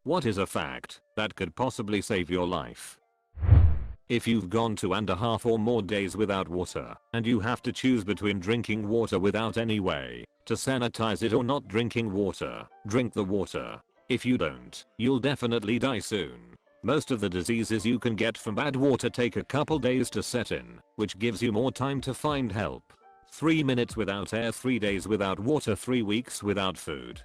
What is a fact that could possibly save your life? If you've gone 2.5 or more days without water, and you have to choose between drinking water without any way to sanitize it or not drinking water, drink the water. If you don't, you'll definitely die soon. Most of the diseases you can get from bad water take a couple days to set in, which gives you more time to find help. 3 minutes without air, 3 days without water, 3 weeks without food.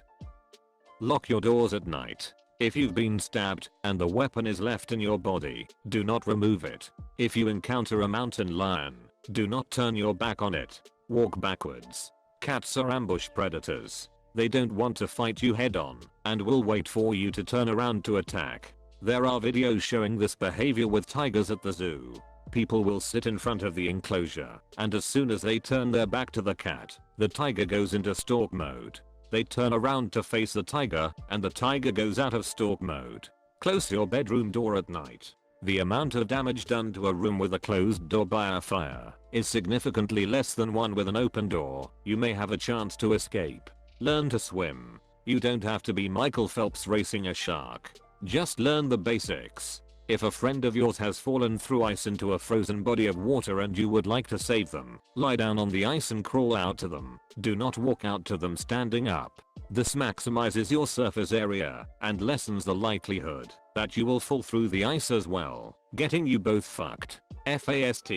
Lock your doors at night. If you've been stabbed and the weapon is left in your body, do not remove it. If you encounter a mountain lion, do not turn your back on it. Walk backwards. Cats are ambush predators. They don't want to fight you head on and will wait for you to turn around to attack. There are videos showing this behavior with tigers at the zoo. People will sit in front of the enclosure, and as soon as they turn their back to the cat, the tiger goes into stalk mode. They turn around to face the tiger, and the tiger goes out of stalk mode. Close your bedroom door at night. The amount of damage done to a room with a closed door by a fire is significantly less than one with an open door. You may have a chance to escape. Learn to swim. You don't have to be Michael Phelps racing a shark. Just learn the basics. If a friend of yours has fallen through ice into a frozen body of water and you would like to save them, lie down on the ice and crawl out to them. Do not walk out to them standing up. This maximizes your surface area and lessens the likelihood that you will fall through the ice as well, getting you both fucked. FAST.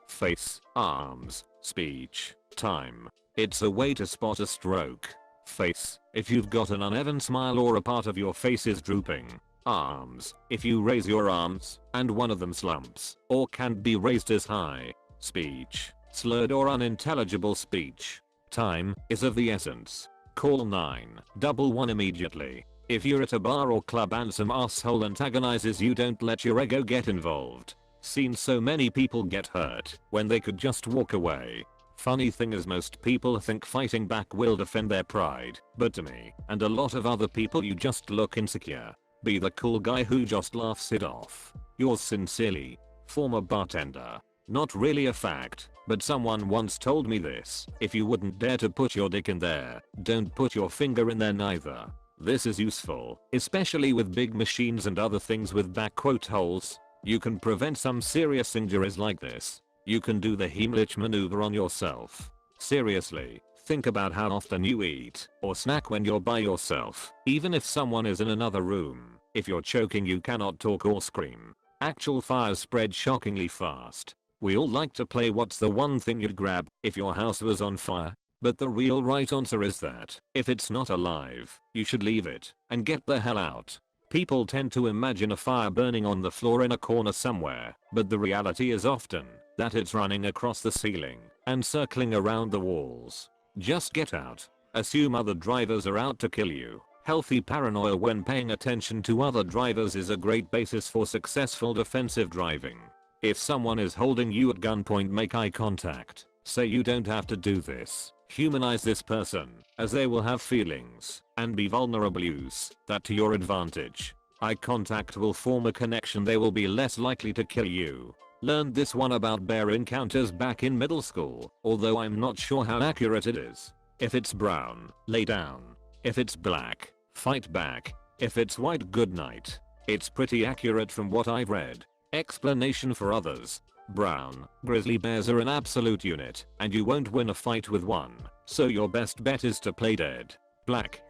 Face, arms, speech, time. It's a way to spot a stroke. Face, if you've got an uneven smile or a part of your face is drooping. Arms, if you raise your arms and one of them slumps or can't be raised as high. Speech, slurred or unintelligible speech. Time is of the essence. Call 911 immediately. If you're at a bar or club and some asshole antagonizes you, don't let your ego get involved. Seen so many people get hurt when they could just walk away. Funny thing is, most people think fighting back will defend their pride, but to me and a lot of other people, you just look insecure. Be the cool guy who just laughs it off. Yours sincerely, former bartender. Not really a fact, but someone once told me this: if you wouldn't dare to put your dick in there, don't put your finger in there neither. This is useful, especially with big machines and other things with back quote holes. You can prevent some serious injuries like this. You can do the Heimlich maneuver on yourself. Seriously, think about how often you eat or snack when you're by yourself, even if someone is in another room. If you're choking, you cannot talk or scream. Actual fires spread shockingly fast. We all like to play what's the one thing you'd grab if your house was on fire, but the real right answer is that if it's not alive, you should leave it and get the hell out. People tend to imagine a fire burning on the floor in a corner somewhere, but the reality is often that it's running across the ceiling and circling around the walls. Just get out. Assume other drivers are out to kill you. Healthy paranoia when paying attention to other drivers is a great basis for successful defensive driving. If someone is holding you at gunpoint, make eye contact. Say you don't have to do this. Humanize this person, as they will have feelings and be vulnerable. Use that to your advantage. Eye contact will form a connection. They will be less likely to kill you. Learned this one about bear encounters back in middle school, although I'm not sure how accurate it is. If it's brown, lay down. If it's black, fight back. If it's white, good night. It's pretty accurate from what I've read. Explanation for others. Brown, grizzly bears are an absolute unit, and you won't win a fight with one, so your best bet is to play dead. Black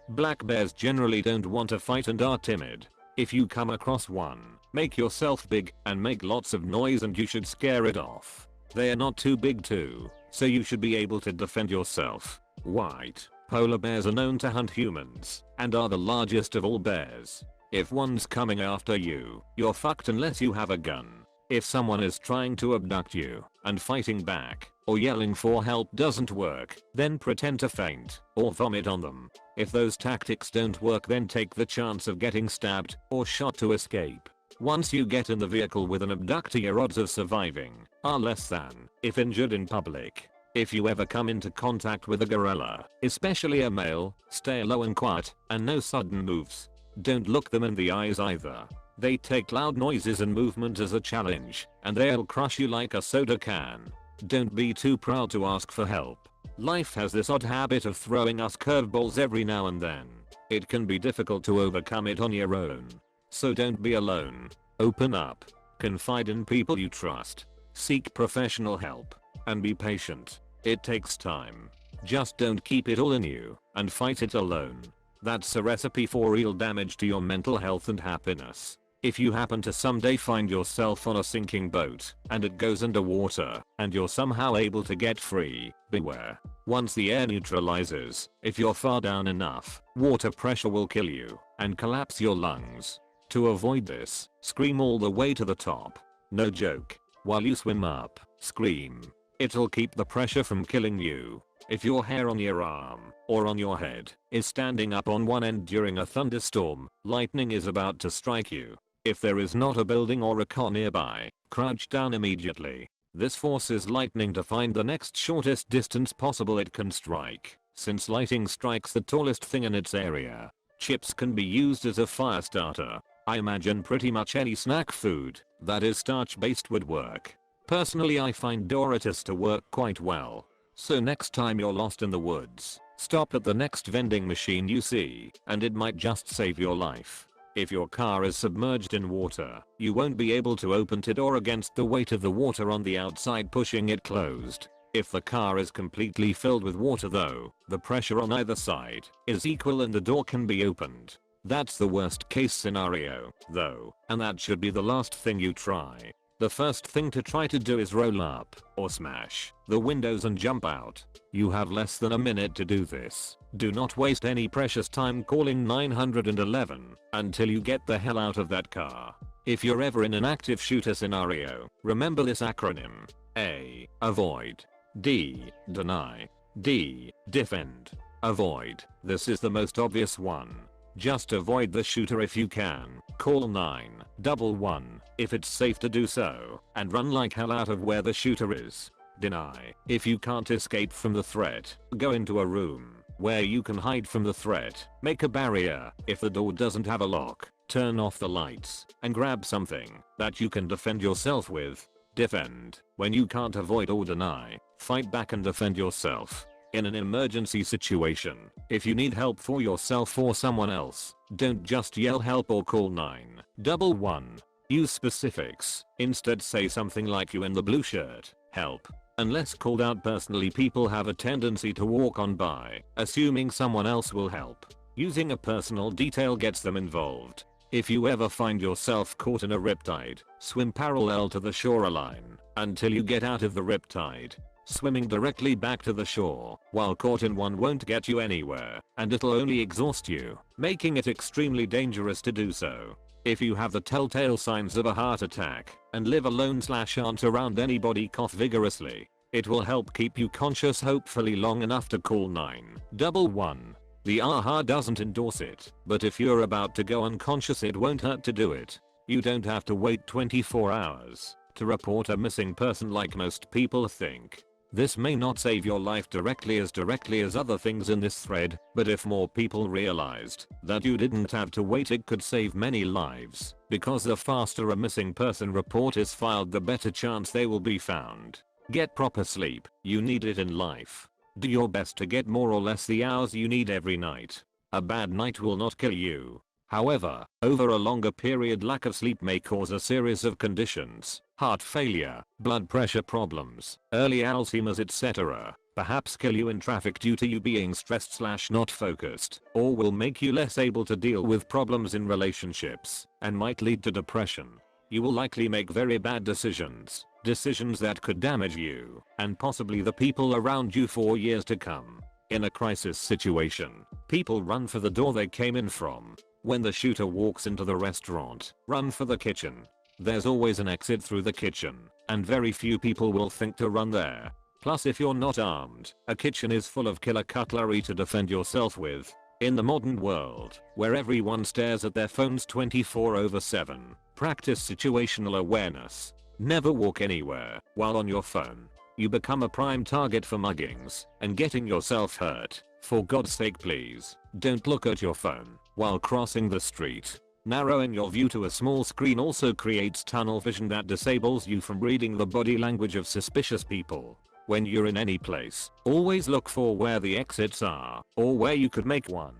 bears generally don't want to fight and are timid. If you come across one, make yourself big and make lots of noise and you should scare it off. They are not too big too, so you should be able to defend yourself. White, polar bears are known to hunt humans and are the largest of all bears. If one's coming after you, you're fucked unless you have a gun. If someone is trying to abduct you and fighting back or yelling for help doesn't work, then pretend to faint or vomit on them. If those tactics don't work, then take the chance of getting stabbed or shot to escape. Once you get in the vehicle with an abductor, your odds of surviving are less than if injured in public. If you ever come into contact with a gorilla, especially a male, stay low and quiet and no sudden moves. Don't look them in the eyes either. They take loud noises and movement as a challenge, and they'll crush you like a soda can. Don't be too proud to ask for help. Life has this odd habit of throwing us curveballs every now and then. It can be difficult to overcome it on your own. So don't be alone. Open up. Confide in people you trust. Seek professional help. And be patient. It takes time. Just don't keep it all in you and fight it alone. That's a recipe for real damage to your mental health and happiness. If you happen to someday find yourself on a sinking boat and it goes underwater and you're somehow able to get free, beware. Once the air neutralizes, if you're far down enough, water pressure will kill you and collapse your lungs. To avoid this, scream all the way to the top. No joke. While you swim up, scream. It'll keep the pressure from killing you. If your hair on your arm or on your head is standing up on one end during a thunderstorm, lightning is about to strike you. If there is not a building or a car nearby, crouch down immediately. This forces lightning to find the next shortest distance possible it can strike, since lightning strikes the tallest thing in its area. Chips can be used as a fire starter. I imagine pretty much any snack food that is starch-based would work. Personally, I find Doritos to work quite well. So next time you're lost in the woods, stop at the next vending machine you see, and it might just save your life. If your car is submerged in water, you won't be able to open the door against the weight of the water on the outside pushing it closed. If the car is completely filled with water though, the pressure on either side is equal and the door can be opened. That's the worst case scenario, though, and that should be the last thing you try. The first thing to try to do is roll up or smash the windows and jump out. You have less than a minute to do this. Do not waste any precious time calling 911 until you get the hell out of that car. If you're ever in an active shooter scenario, remember this acronym. A. Avoid. D. Deny. D. Defend. Avoid. This is the most obvious one. Just avoid the shooter if you can. Call 911 if it's safe to do so, and run like hell out of where the shooter is. Deny. If you can't escape from the threat, go into a room where you can hide from the threat. Make a barrier. If the door doesn't have a lock, turn off the lights and grab something that you can defend yourself with. Defend. When you can't avoid or deny, fight back and defend yourself. In an emergency situation, if you need help for yourself or someone else, don't just yell help or call 911. Use specifics. Instead say something like you in the blue shirt, help. Unless called out personally, people have a tendency to walk on by, assuming someone else will help. Using a personal detail gets them involved. If you ever find yourself caught in a riptide, swim parallel to the shoreline until you get out of the riptide. Swimming directly back to the shore while caught in one won't get you anywhere, and it'll only exhaust you, making it extremely dangerous to do so. If you have the telltale signs of a heart attack and live alone/aren't around anybody, cough vigorously. It will help keep you conscious, hopefully long enough to call 911. The AHA doesn't endorse it, but if you're about to go unconscious it won't hurt to do it. You don't have to wait 24 hours to report a missing person like most people think. This may not save your life directly as other things in this thread, but if more people realized that you didn't have to wait, it could save many lives, because the faster a missing person report is filed, the better chance they will be found. Get proper sleep. You need it in life. Do your best to get more or less the hours you need every night. A bad night will not kill you. However, over a longer period, lack of sleep may cause a series of conditions: heart failure, blood pressure problems, early Alzheimer's, etc. Perhaps kill you in traffic due to you being stressed/not focused, or will make you less able to deal with problems in relationships, and might lead to depression. You will likely make very bad decisions that could damage you, and possibly the people around you for years to come. In a crisis situation, people run for the door they came in from. When the shooter walks into the restaurant, run for the kitchen. There's always an exit through the kitchen, and very few people will think to run there. Plus, if you're not armed, a kitchen is full of killer cutlery to defend yourself with. In the modern world, where everyone stares at their phones 24/7, practice situational awareness. Never walk anywhere while on your phone. You become a prime target for muggings and getting yourself hurt. For God's sake, please, don't look at your phone while crossing the street. Narrowing your view to a small screen also creates tunnel vision that disables you from reading the body language of suspicious people. When you're in any place, always look for where the exits are, or where you could make one.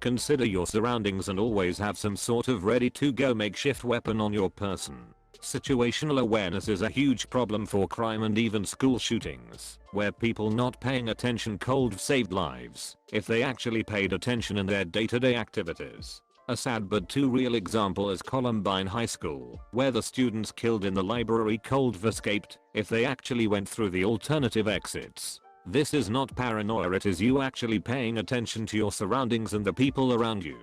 Consider your surroundings and always have some sort of ready-to-go makeshift weapon on your person. Situational awareness is a huge problem for crime and even school shootings, where people not paying attention cold saved lives if they actually paid attention in their day-to-day activities. A sad but too real example is Columbine High School, where the students killed in the library cold have escaped if they actually went through the alternative exits. This is not paranoia, it is you actually paying attention to your surroundings and the people around you.